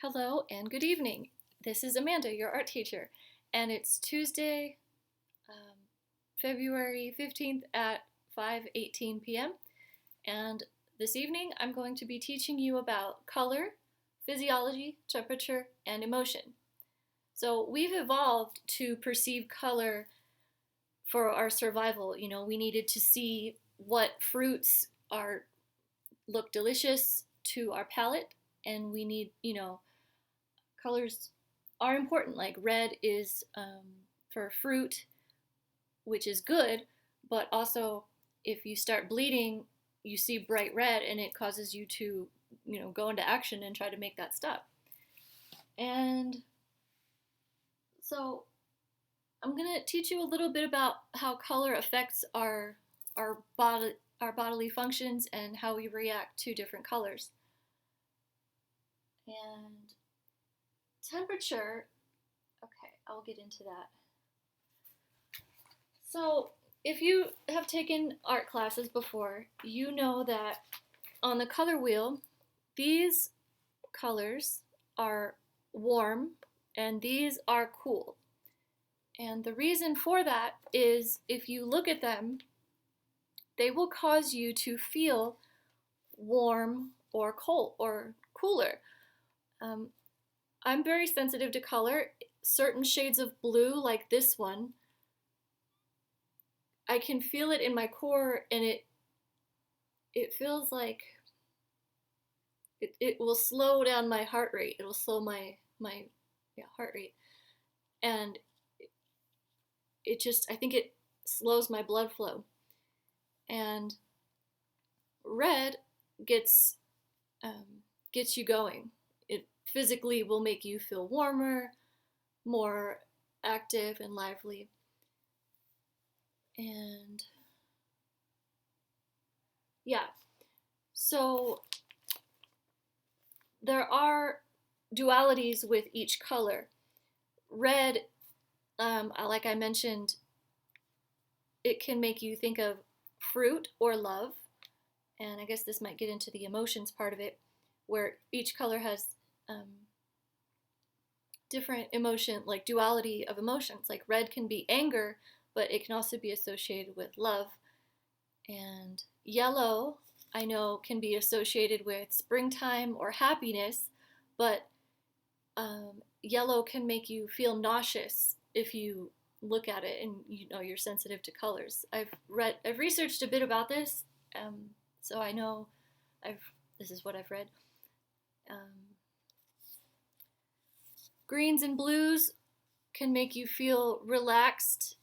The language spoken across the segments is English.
Hello and good evening. This is Amanda, your art teacher, and it's Tuesday, um, February 15th at 5:18 p.m. And this evening I'm going to be teaching you about color, physiology, temperature, and emotion. So we've evolved to perceive color for our survival. We needed to see what fruits are look delicious to our palate, and we need, colors are important. Like red is for fruit, which is good, but also if you start bleeding, you see bright red and it causes you to, go into action and try to make that stop. And so I'm going to teach you a little bit about how color affects our body, our bodily functions and how we react to different colors. And temperature, okay, I'll get into that. So, if you have taken art classes before, you know that on the color wheel, these colors are warm and these are cool. And the reason for that is if you look at them, they will cause you to feel warm or cold or cooler. I'm very sensitive to color. Certain shades of blue, like this one, I can feel it in my core, and it feels like it will slow down my heart rate. It will slow my heart rate, and it just I think it slows my blood flow. And red gets gets you going. It physically will make you feel warmer, more active and lively. And yeah, so there are dualities with each color. Red, like I mentioned, it can make you think of fruit or love. And I guess this might get into the emotions part of it, where each color has different emotion, like duality of emotions. Like red can be anger, but it can also be associated with love. And yellow, I know, can be associated with springtime or happiness, but yellow can make you feel nauseous if you look at it and you're sensitive to colors. I've researched a bit about this, so I know this is what I've read. Greens and blues can make you feel relaxed,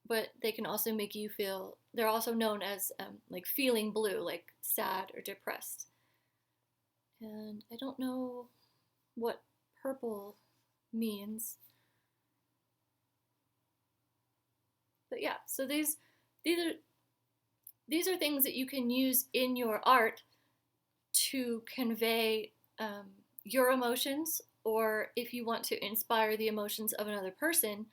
but they can also make you feel, they're also known as like feeling blue, like sad or depressed. And I don't know what purple means. But yeah, so these are things that you can use in your art to convey your emotions, or if you want to inspire the emotions of another person,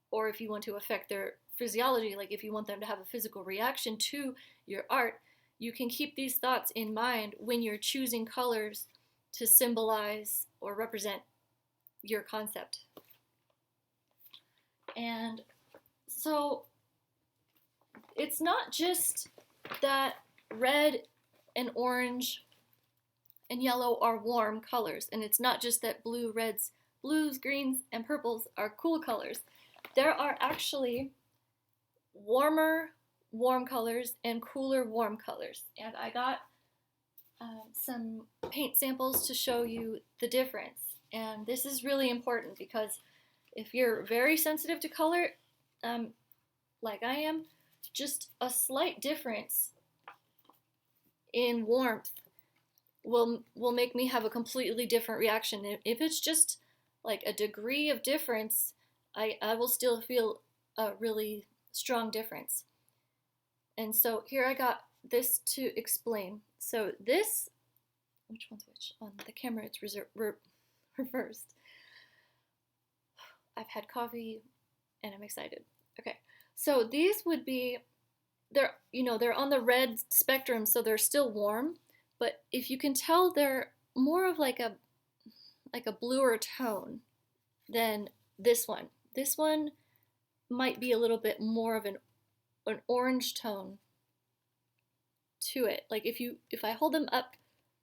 or if you want to affect their physiology, like if you want them to have a physical reaction to your art, you can keep these thoughts in mind when you're choosing colors to symbolize or represent your concept. And so it's not just that red and orange and yellow are warm colors, and it's not just that blues, greens, and purples are cool colors. There are actually warmer warm colors and cooler warm colors, and I got some paint samples to show you the difference. And this is really important because if you're very sensitive to color, like I am, just a slight difference in warmth will make me have a completely different reaction. If it's just like a degree of difference, I will still feel a really strong difference. And so here I got this to explain. So this, which one's which? On the camera it's reversed. I've had coffee and I'm excited. Okay, so these would be, they're on the red spectrum, so they're still warm, but if you can tell, they're more of like a like a bluer tone than this one. This one might be a little bit more of an orange tone to it. Like if I hold them up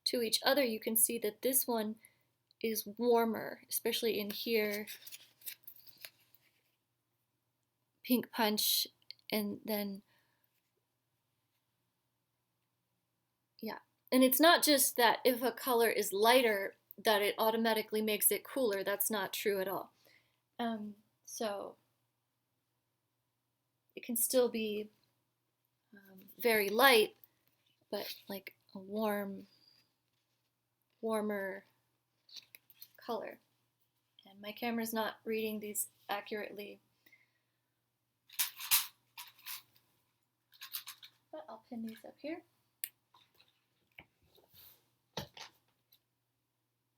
to each other, you can see that this one is warmer, especially in here. Pink punch, and then yeah. And it's not just that if a color is lighter that it automatically makes it cooler. That's not true at all. So it can still be very light, but like a warmer color. And my camera's not reading these accurately, but I'll pin these up here.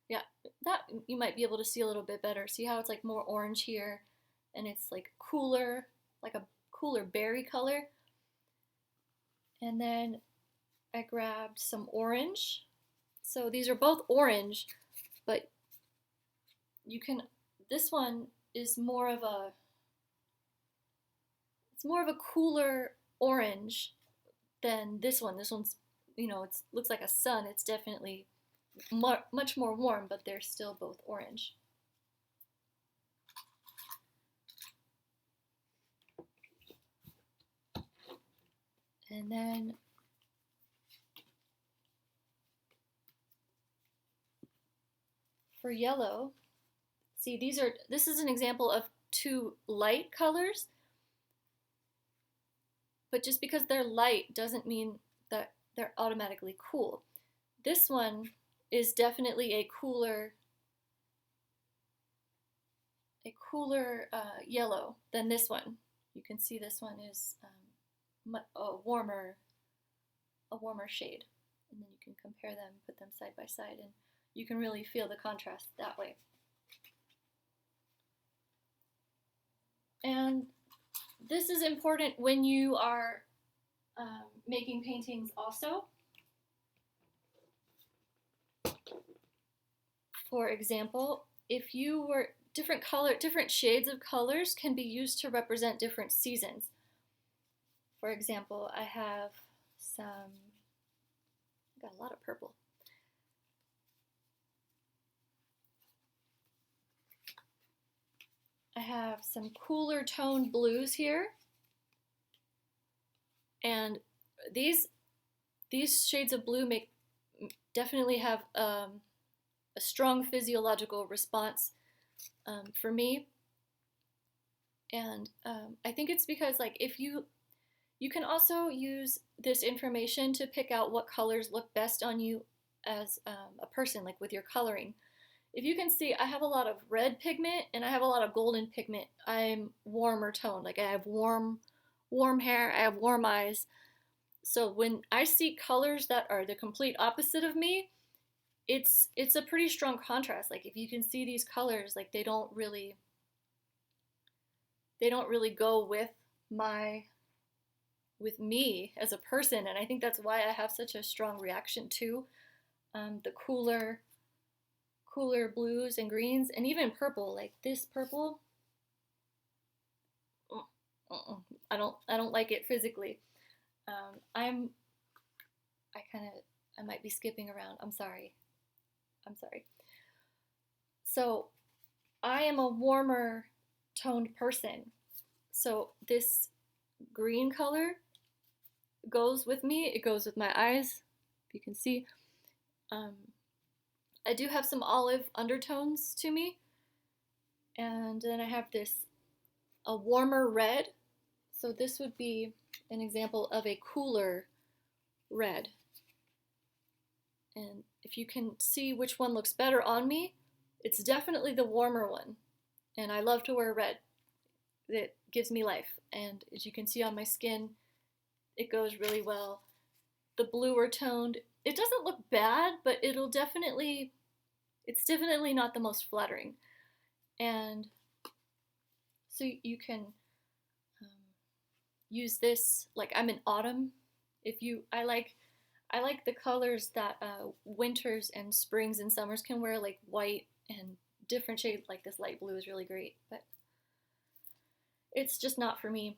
Yeah, that you might be able to see a little bit better. See how it's like more orange here, and it's like cooler, like a cooler berry color. And then I grabbed some orange. So these are both orange, but you can, this one is more of a, it's more of a cooler orange than this one. This one's, you know, it looks like a sun. It's definitely much more warm, but they're still both orange. And then for yellow, see this is an example of two light colors, but just because they're light doesn't mean that they're automatically cool. This one is definitely a cooler yellow than this one. You can see this one is a warmer shade, and then you can compare them, put them side by side, and you can really feel the contrast that way. And this is important when you are making paintings also. For example, if you were different shades of colors can be used to represent different seasons. For example, I have got a lot of purple. I have some cooler toned blues here, and these shades of blue definitely have a strong physiological response for me. And I think it's because like if you can also use this information to pick out what colors look best on you as a person, like with your coloring. If you can see, I have a lot of red pigment and I have a lot of golden pigment. I'm warmer toned, like I have warm hair, I have warm eyes. So when I see colors that are the complete opposite of me, it's a pretty strong contrast. Like if you can see these colors, like they don't really go with me as a person, and I think that's why I have such a strong reaction to the cooler blues and greens, and even purple. Like this purple, I don't like it physically. I might be skipping around. I'm sorry. So I am a warmer toned person. So this green color goes with me. It goes with my eyes, if you can see. I do have some olive undertones to me. And then I have a warmer red. So this would be an example of a cooler red. And if you can see which one looks better on me, it's definitely the warmer one. And I love to wear red. It gives me life. And as you can see on my skin, it goes really well. The bluer toned, it doesn't look bad, but it's definitely not the most flattering. And so you can use this, like I'm in autumn. I like the colors that winters and springs and summers can wear, like white and different shades, like this light blue is really great, but it's just not for me.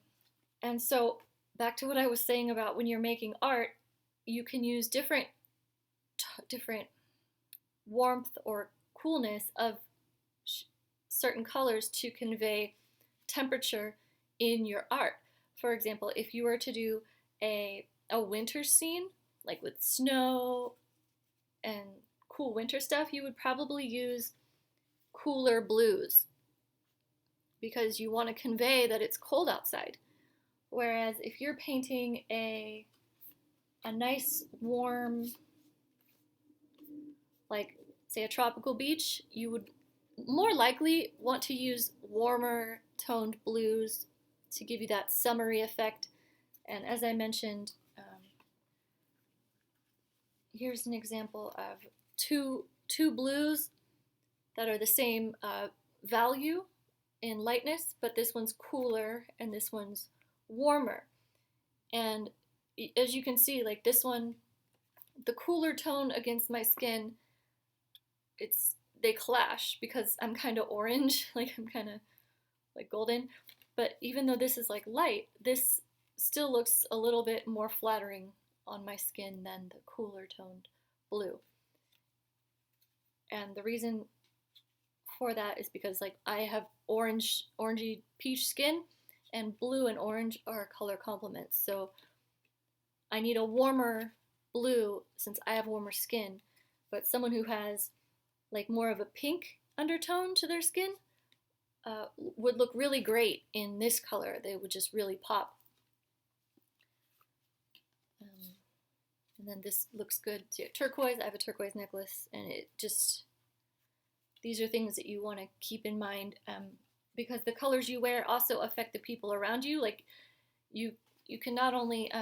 And so back to what I was saying about when you're making art, you can use different warmth or coolness of certain colors to convey temperature in your art. For example, if you were to do a winter scene, like with snow and cool winter stuff, you would probably use cooler blues because you want to convey that it's cold outside. Whereas if you're painting a nice warm, like say a tropical beach, you would more likely want to use warmer toned blues to give you that summery effect. And as I mentioned, here's an example of two blues that are the same value in lightness, but this one's cooler and this one's warmer. And as you can see, like this one, the cooler tone against my skin, they clash because I'm kind of orange, like I'm kind of like golden. But even though this is like light, this still looks a little bit more flattering on my skin than the cooler toned blue. And the reason for that is because like I have orangey peach skin, and blue and orange are color complements. So I need a warmer blue since I have warmer skin, but someone who has like more of a pink undertone to their skin would look really great in this color. They would just really pop. And then this looks good. So turquoise, I have a turquoise necklace, and these are things that you want to keep in mind because the colors you wear also affect the people around you. Like you can not only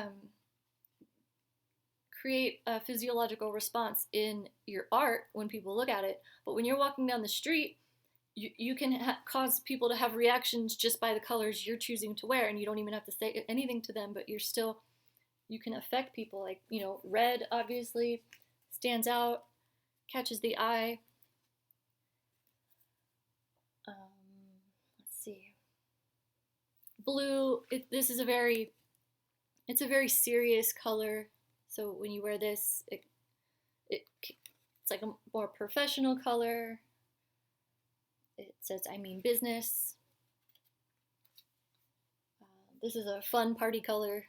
create a physiological response in your art when people look at it, but when you're walking down the street, you can cause people to have reactions just by the colors you're choosing to wear, and you don't even have to say anything to them, but you can affect people. Like, you know, red obviously stands out, catches the eye. Let's see. Blue, it's a very serious color. So when you wear this, it's like a more professional color. It says, I mean business. This is a fun party color.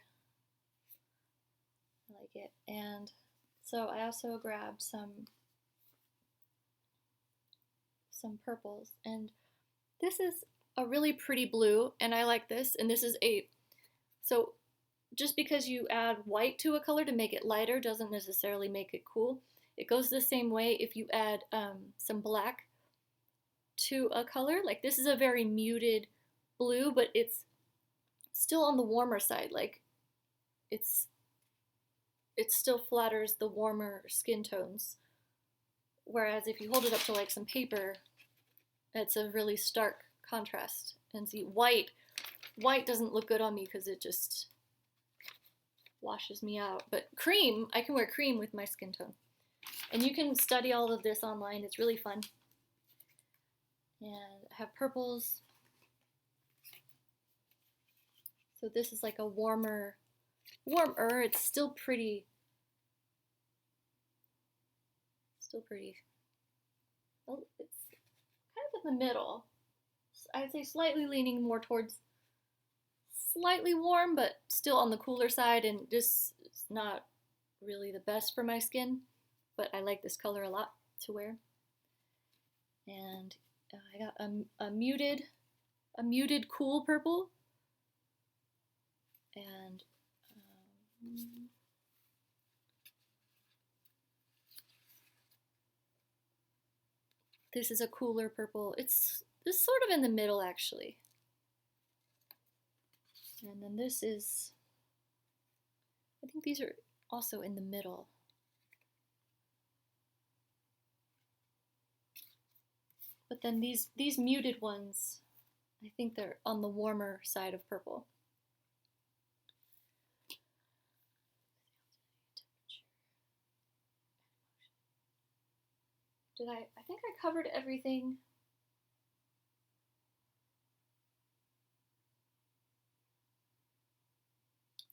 I like it. And so I also grabbed some purples. And this is a really pretty blue, and I like this. And this is so just because you add white to a color to make it lighter doesn't necessarily make it cool. It goes the same way if you add some black to a color. Like this is a very muted blue, but it's still on the warmer side. Like it still flatters the warmer skin tones. Whereas if you hold it up to like some paper, it's a really stark contrast. And see, white doesn't look good on me because it just washes me out. But cream, I can wear cream with my skin tone. And you can study all of this online. It's really fun. And I have purples. So this is like a warmer. It's still pretty. Well, it's kind of in the middle. I'd say slightly leaning more towards slightly warm, but still on the cooler side, and this is not really the best for my skin, but I like this color a lot to wear. And I got a muted cool purple, and this is a cooler purple. It's sort of in the middle actually. And then this is, I think these are also in the middle. But then these muted ones, I think they're on the warmer side of purple. I think I covered everything.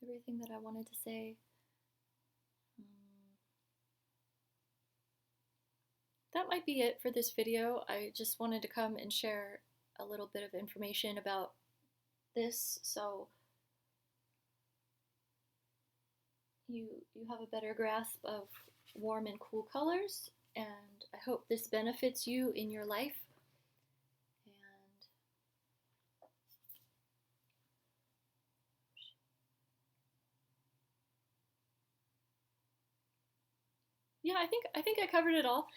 Everything that I wanted to say. That might be it for this video. I just wanted to come and share a little bit of information about this so you have a better grasp of warm and cool colors, and I hope this benefits you in your life. And yeah, I think I covered it all.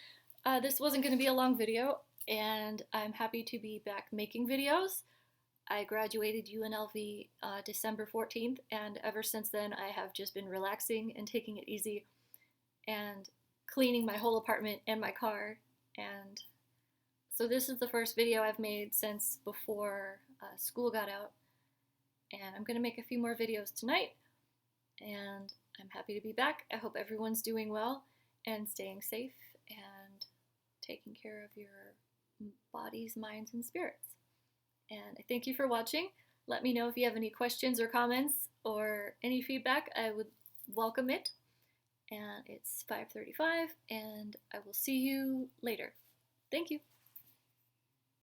This wasn't going to be a long video, and I'm happy to be back making videos. I graduated UNLV December 14th, and ever since then I have just been relaxing and taking it easy and cleaning my whole apartment and my car. And so this is the first video I've made since before school got out. And I'm going to make a few more videos tonight, and I'm happy to be back. I hope everyone's doing well and staying safe and taking care of your bodies, minds, and spirits. And I thank you for watching. Let me know if you have any questions or comments or any feedback. I would welcome it. And it's 5:35, and I will see you later. Thank you.